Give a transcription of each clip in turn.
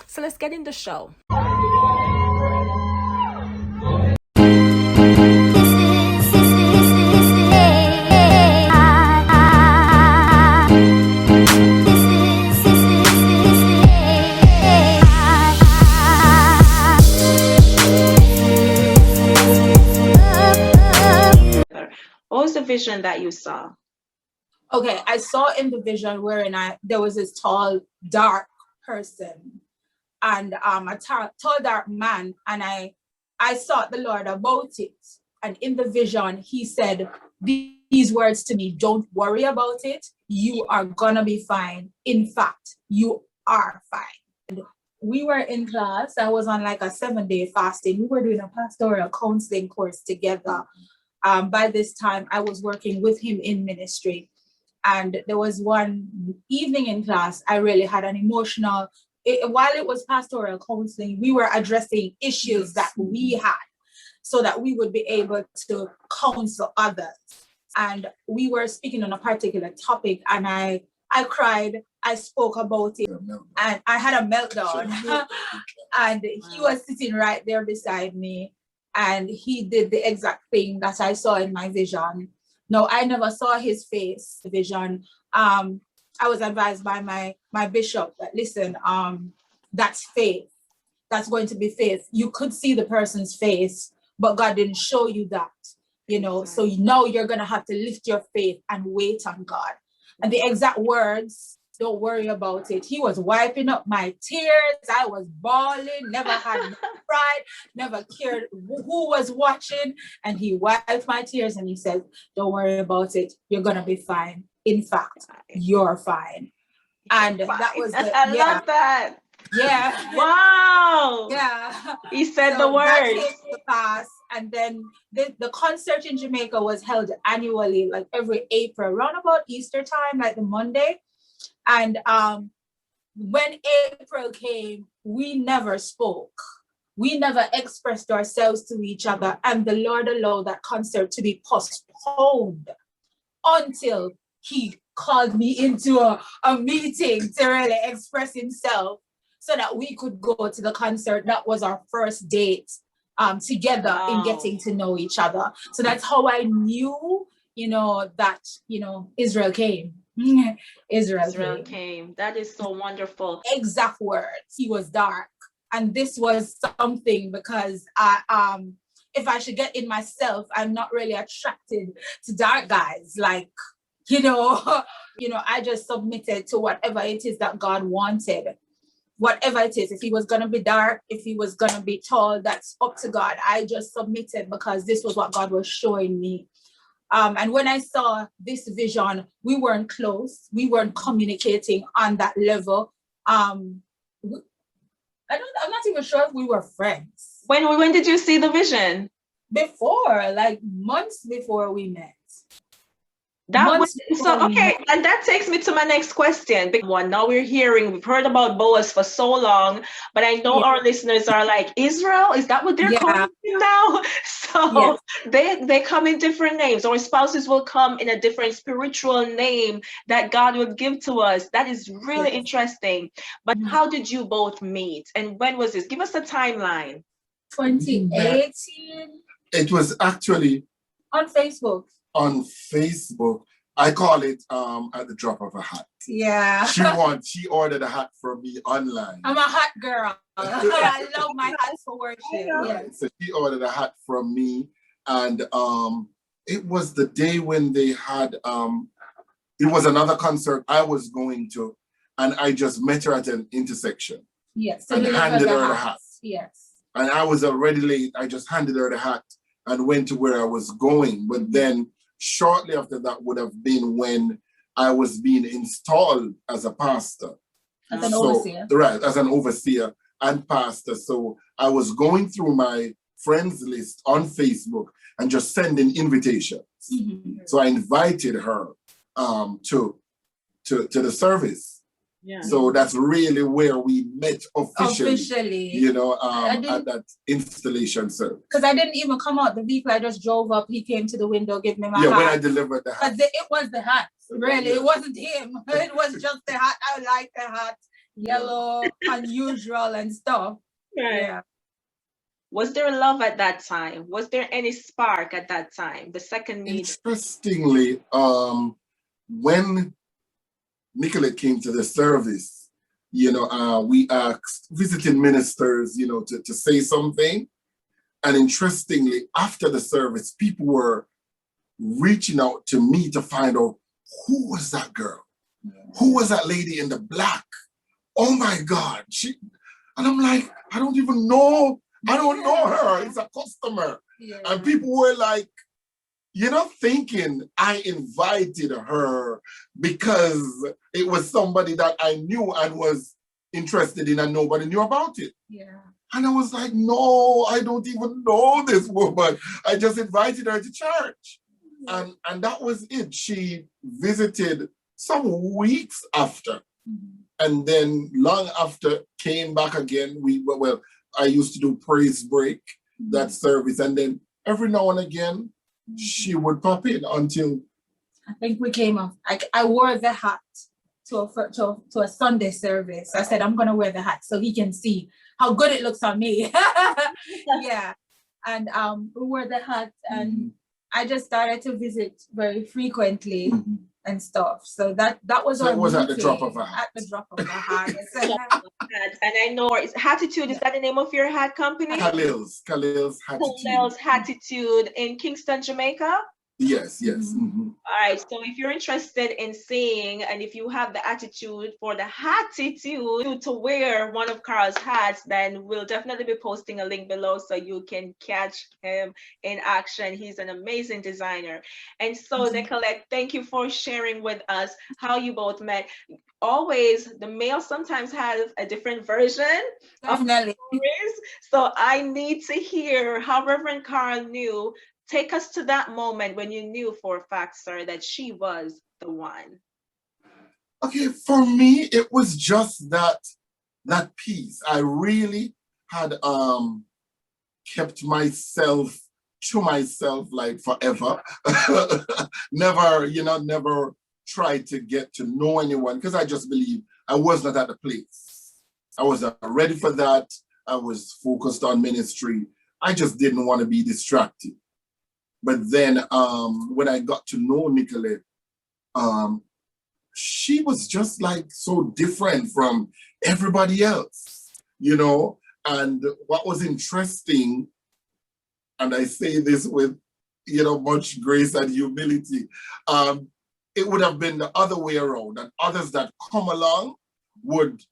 So let's get in the show. What was the vision that you saw? Okay, I saw in the vision wherein there was this tall, dark person and a tall, dark man, and I sought the Lord about it. And in the vision, he said these words to me: don't worry about it. You are gonna be fine. In fact, you are fine. And we were in class. I was on like a 7-day fasting. We were doing a pastoral counseling course together. By this time, I was working with him in ministry. And there was one evening in class, I really had an emotional, while it was pastoral counseling, we were addressing issues that we had so that we would be able to counsel others. And we were speaking on a particular topic, and I cried, I spoke about it, and I had a meltdown. And he was sitting right there beside me, and he did the exact thing that I saw in my vision. No, I never saw his face vision. I was advised by my bishop that, listen, that's faith. That's going to be faith. You could see the person's face, but God didn't show you that, you know. So now you're going to have to lift your faith and wait on God. And the exact words, don't worry about it. He was wiping up my tears. I was bawling, never had pride, never cared who was watching. And he wiped my tears and he said, don't worry about it. You're going to be fine. In fact, you're fine. And that was I love that. Yeah. Wow. Yeah. He said So the words. that came to pass. And then the concert in Jamaica was held annually, like every April, around about Easter time, like the Monday. And when April came, we never spoke. We never expressed ourselves to each other. And the Lord allowed that concert to be postponed until he called me into a meeting to really express himself so that we could go to the concert. That was our first date together in getting to know each other. So that's how I knew, that, Israel came. Israel came. That is so wonderful. Exact words. He was dark. And this was something because if I should get in myself, I'm not really attracted to dark guys. Like, I just submitted to whatever it is that God wanted. Whatever it is, if he was going to be dark, if he was going to be tall, that's up to God. I just submitted because this was what God was showing me. And when I saw this vision, we weren't close. We weren't communicating on that level. I'm not even sure if we were friends. When did you see the vision? Before, like months before we met. Okay, and that takes me to my next question. Big one. Now we've heard about Boaz for so long, but I know our listeners are like, Israel, is that what they're calling now? So they come in different names. Our spouses will come in a different spiritual name that God will give to us. That is really interesting. But how did you both meet? And when was this? Give us a timeline. 2018. It was actually on Facebook. I call it at the drop of a hat. Yeah. She ordered a hat from me online. I'm a hat girl. I love my hats for worship. Yeah. So she ordered a hat from me, and it was the day when they had it was another concert I was going to, and I just met her at an intersection. Yes. And handed her the hat. Yes. And I was already late. I just handed her the hat and went to where I was going. But then shortly after that would have been when I was being installed as a pastor. As an overseer. Right, as an overseer and pastor. So I was going through my friends list on Facebook and just sending invitations. Mm-hmm. So I invited her to the service. Yeah. So that's really where we met officially. At that installation service. Because I didn't even come out the vehicle. I just drove up. He came to the window, gave me my hat. Yeah, when I delivered the hat. But it was the hat. Really, it wasn't him. It was just the hat. I liked the hat. yellow, unusual and stuff. Right. Yeah. Was there love at that time? Was there any spark at that time? The second meeting. Interestingly, when Nicolette came to the service, we asked visiting ministers, to say something. And interestingly, after the service, people were reaching out to me to find out who was that girl? Who was that lady in the black? Oh my God. And I'm like, I don't even know. I don't know her. It's a customer. Yeah. And people were like, thinking I invited her because it was somebody that I knew and was interested in and nobody knew about it. Yeah. And I was like, no, I don't even know this woman. I just invited her to church. Yeah. And that was it. She visited some weeks after. Mm-hmm. And then long after came back again. I used to do praise break, that service. And then every now and again, she would pop in until I think we came off. I wore the hat to a Sunday service. I said, I'm gonna wear the hat so he can see how good it looks on me. Yeah. And we wore the hat and I just started to visit very frequently and stuff. So that was so our it was at the meeting, drop of a hat. At the drop of a hat. And I know Hatitude, is that the name of your hat company? Karl's Hatitude. Karl's Hatitude in Kingston, Jamaica? Yes. Mm-hmm. All right, so if you're interested in seeing and if you have the attitude for the Hatitude to wear one of Karl's hats, then we'll definitely be posting a link below so you can catch him in action. He's an amazing designer. And so, Nicolette, thank you for sharing with us how you both met. Always, the male sometimes has a different version Definitely. of stories. So I need to hear how Reverend Karl knew. Take us to that moment when you knew for a fact, sir, that she was the one. Okay, for me, it was just that piece. I really had kept myself to myself like forever. Never tried to get to know anyone because I just believe I was not at the place. I was not ready for that. I was focused on ministry. I just didn't want to be distracted. But then when I got to know Nicolette, she was just like so different from everybody else, And what was interesting, and I say this with, much grace and humility, it would have been the other way around, and others that come along would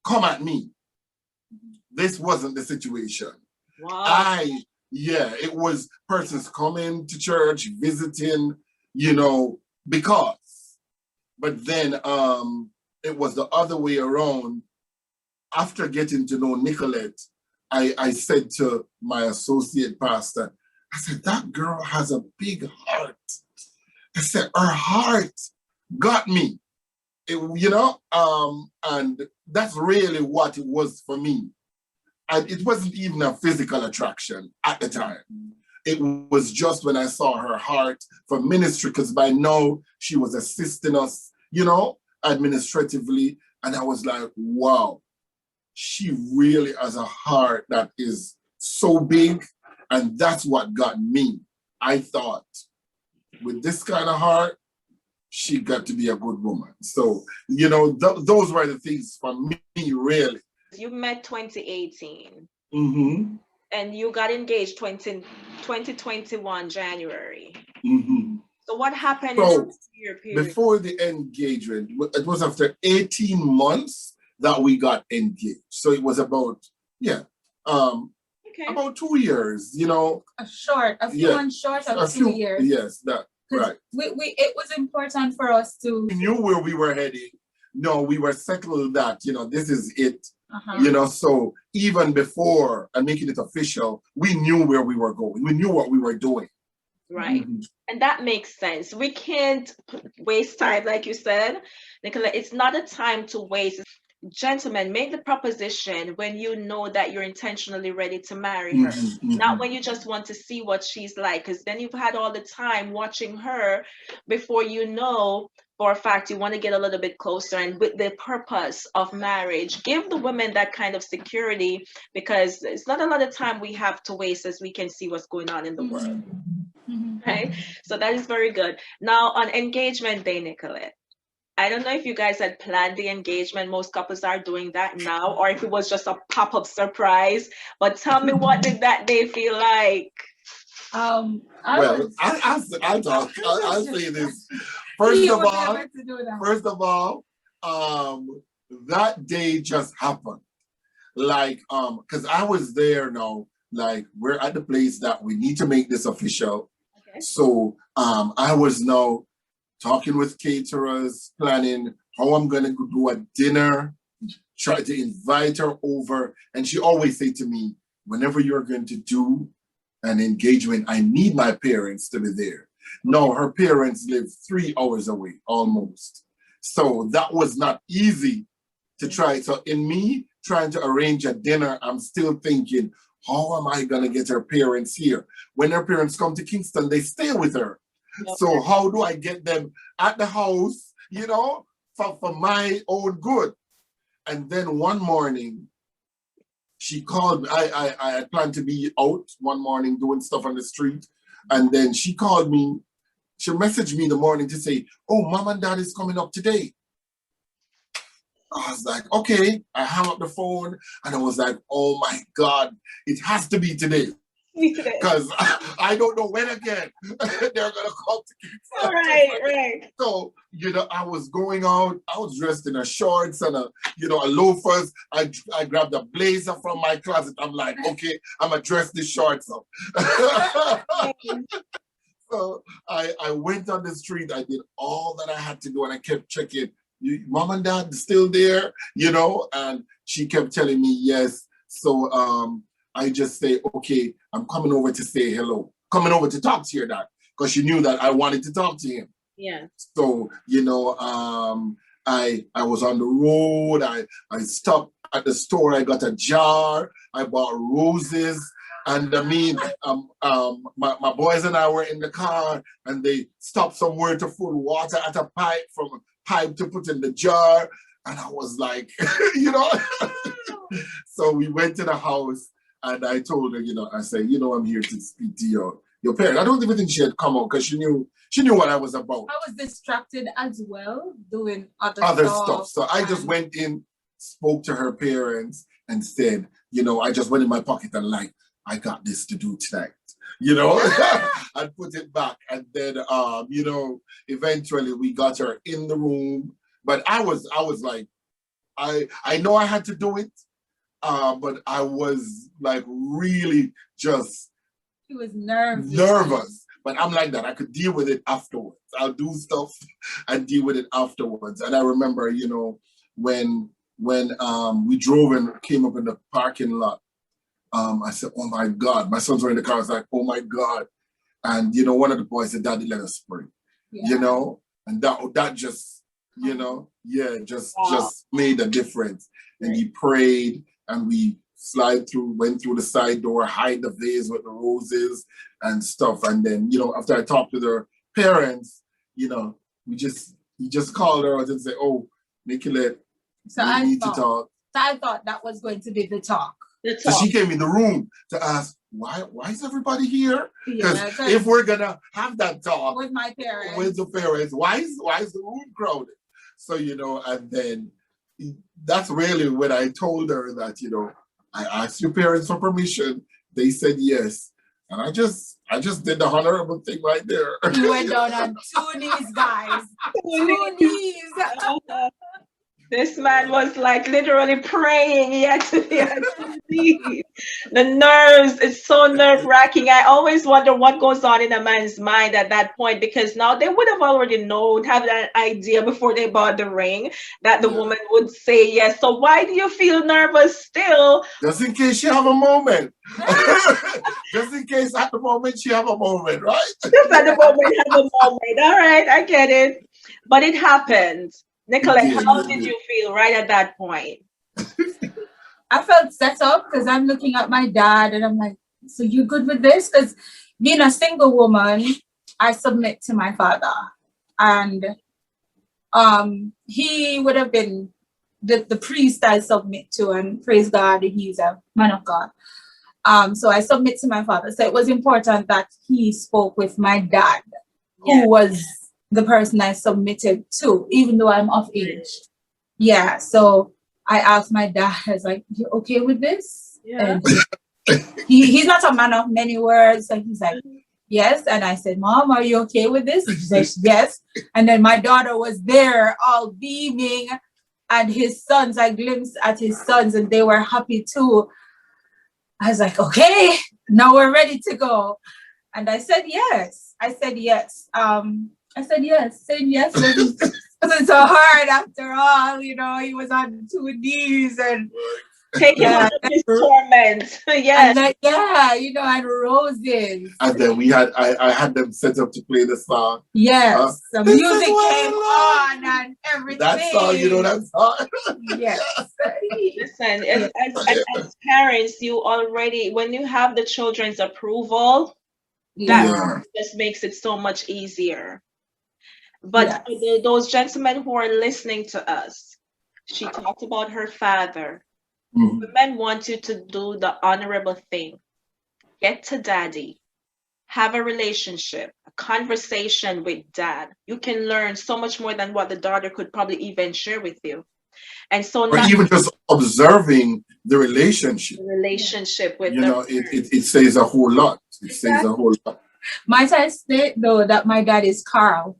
come at me. This wasn't the situation. Wow. It was persons coming to church, visiting, because. But then it was the other way around. After getting to know Nicolette, I said to my associate pastor, I said, that girl has a big heart. I said, her heart got me, and that's really what it was for me. And it wasn't even a physical attraction at the time. It was just when I saw her heart for ministry, because by now she was assisting us, administratively. And I was like, wow, she really has a heart that is so big. And that's what got me. I thought, with this kind of heart, she got to be a good woman. So, those were the things for me, really. You met 2018. Mm-hmm. And you got engaged 2021 January. Mm-hmm. So what happened in the year period? Before the engagement, it was after 18 months that we got engaged. So it was about, about 2 years, A few months short of 2 years. Yes, right. It was important for us to... We knew where we were heading. No, we were settled that, this is it. So even before and making it official, we knew where we were going. We knew what we were doing. Right. Mm-hmm. And that makes sense. We can't waste time, like you said, Nicolette. It's not a time to waste. Gentlemen, make the proposition when you know that you're intentionally ready to marry her, not when you just want to see what she's like, because then you've had all the time watching her before you know for a fact you want to get a little bit closer, and with the purpose of marriage, give the women that kind of security, because it's not a lot of time we have to waste as we can see what's going on in the world. Right? So that is very good. Now, on engagement day, Nicolette, I don't know if you guys had planned the engagement. Most couples are doing that now, or if it was just a pop-up surprise. But tell me, what did that day feel like? I'll talk. I'll say this. First of all, that day just happened. Like, because I was there now, like, we're at the place that we need to make this official. Okay. So I was now talking with caterers, planning how I'm gonna do a dinner, try to invite her over. And she always say to me, whenever you're going to do an engagement, I need my parents to be there. No, her parents live 3 hours away, almost. So that was not easy to try. So in me trying to arrange a dinner, I'm still thinking, how am I gonna get her parents here? When her parents come to Kingston, they stay with her. Okay. So how do I get them at the house, you know, for my own good? And then one morning, she called me. I had planned to be out one morning doing stuff on the street. And then she called me. She messaged me in the morning to say, oh, mom and dad is coming up today. I was like, okay. I hung up the phone and I was like, oh my God, it has to be today. Because I don't know when again they're gonna come to Kingston. Right. So, you know, I was going out, I was dressed in a shorts and a loafers. I grabbed a blazer from my closet. I'm like, okay, I'm gonna dress this shorts up. So I went on the street, I did all that I had to do, and I kept checking, mom and dad still there, you know, and she kept telling me yes. So I just say, okay, I'm coming over to say hello, coming over to talk to your dad, because she knew that I wanted to talk to him. Yeah. So, you know, I was on the road, I stopped at the store, I got a jar, I bought roses. And I mean, my boys and I were in the car and they stopped somewhere to fill water at a pipe from a pipe to put in the jar. And I was like, you know, so we went to the house and I told her, you know, I said, you know, I'm here to speak to your parents. I don't even think she had come out because she knew what I was about. I was distracted as well, doing other stuff. So I just went in, spoke to her parents and said, you know, I just went in my pocket and like, I got this to do tonight, you know, and put it back. And then, you know, eventually we got her in the room. But I was like, I know I had to do it, but I was like really just. He was nervous. Nervous. But I'm like that. I could deal with it afterwards. I'll do stuff and deal with it afterwards. And I remember, you know, when we drove and came up in the parking lot, I said, oh my God, my sons were in the car. I was like, oh my God. And, you know, one of the boys said, Daddy, let us pray, you know, and that just, you know, just made a difference. And he prayed and we went through the side door, hide the vase with the roses and stuff. And then, you know, after I talked to their parents, you know, he just called her out and said, oh, Nicolette, we need to talk. So I thought that was going to be the talk. So she came in the room to ask, why is everybody here? Because if we're gonna have that talk with my parents, with the parents, why is the room crowded? So, you know, and then that's really when I told her that, you know, I asked your parents for permission. They said yes. And I just did the honorable thing right there. You went down on 2 knees, guys. 2 knees. This man was like literally praying. He had to be the nerves. It's so nerve-wracking. I always wonder what goes on in a man's mind at that point, because now they would have already known, have that idea before they bought the ring that the woman would say yes. So why do you feel nervous still? Just in case you have a moment. Just in case at the moment you have a moment, right? Just at the moment you have a moment. All right, I get it. But it happened. Nicolette, how did you feel right at that point? I felt set up because I'm looking at my dad and I'm like, so you good with this? Because being a single woman, I submit to my father. And he would have been the priest I submit to, and praise God, he's a man of God. So I submit to my father. So it was important that he spoke with my dad, who was the person I submitted to, even though I'm of age. Yeah. So I asked my dad, I was like, "You okay with this?" Yeah. And he's not a man of many words. So he's like, "Yes." And I said, "Mom, are you okay with this?" And she said, "Yes." And then my daughter was there all beaming, and his sons, I glimpsed at his sons, and they were happy too. I was like, "Okay, now we're ready to go." And I said, yes. I said, yes. I said, yes. Saying yes wasn't so hard after all. You know, he was on 2 knees and take him out of his torment. Yes. And you know, and roses. And then I had them set up to play the song. Yes, the music came on and everything. That song, you know that song? Yes. Listen, as parents, you already, when you have the children's approval, that just makes it so much easier. But those gentlemen who are listening to us, she talked about her father. Women want you to do the honorable thing. Get to daddy. Have a relationship, a conversation with dad. You can learn so much more than what the daughter could probably even share with you. And so or even just observing the relationship. With you know, it says a whole lot. It says a whole lot. Might I state though that my dad is Karl.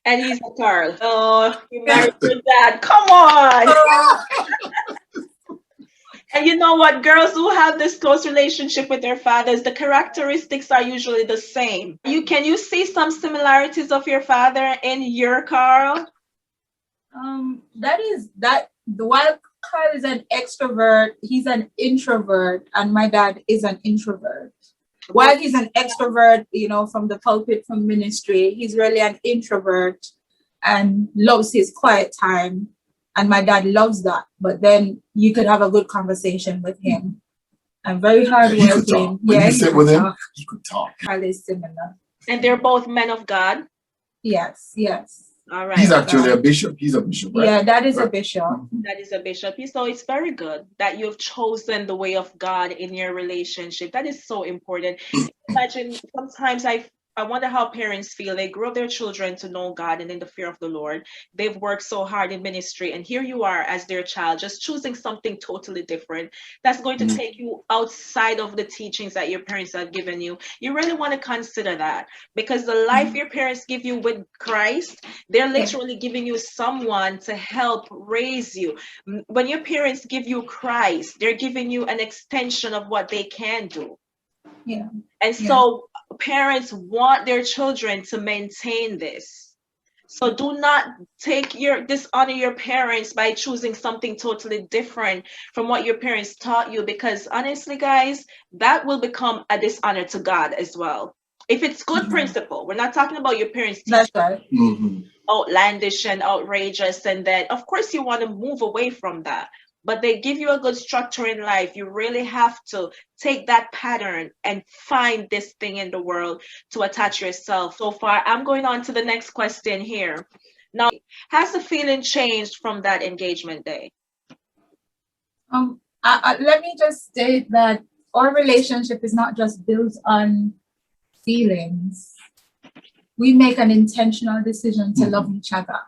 And he's a Karl. Oh, you married your dad. Come on. And you know what? Girls who have this close relationship with their fathers, the characteristics are usually the same. Can you see some similarities of your father in your Karl? While Karl is an extrovert, he's an introvert, and my dad is an introvert. While he's an extrovert, you know, from the pulpit, from ministry, he's really an introvert and loves his quiet time. And my dad loves that. But then you could have a good conversation with him. I'm very hardworking. When you sit with him, he could talk. Karl is similar. And they're both men of God? Yes. All right. He's actually a bishop. He's a bishop, right? Yeah, that is a bishop. That is a bishop. So it's very good that you've chosen the way of God in your relationship. That is so important. Imagine sometimes I wonder how parents feel. They grew up their children to know God and in the fear of the Lord. They've worked so hard in ministry, and here you are as their child, just choosing something totally different. That's going to take you outside of the teachings that your parents have given you. You really want to consider that, because the life your parents give you with Christ, they're literally giving you someone to help raise you. When your parents give you Christ, they're giving you an extension of what they can do. Yeah. And so parents want their children to maintain this. So do not dishonor your parents by choosing something totally different from what your parents taught you, because honestly, guys, that will become a dishonor to God as well. If it's good principle, we're not talking about your parents teaching outlandish and outrageous, and then of course you want to move away from that. But they give you a good structure in life. You really have to take that pattern and find this thing in the world to attach yourself. So far, I'm going on to the next question here. Now, has the feeling changed from that engagement day? Let me just state that our relationship is not just built on feelings. We make an intentional decision to love each other.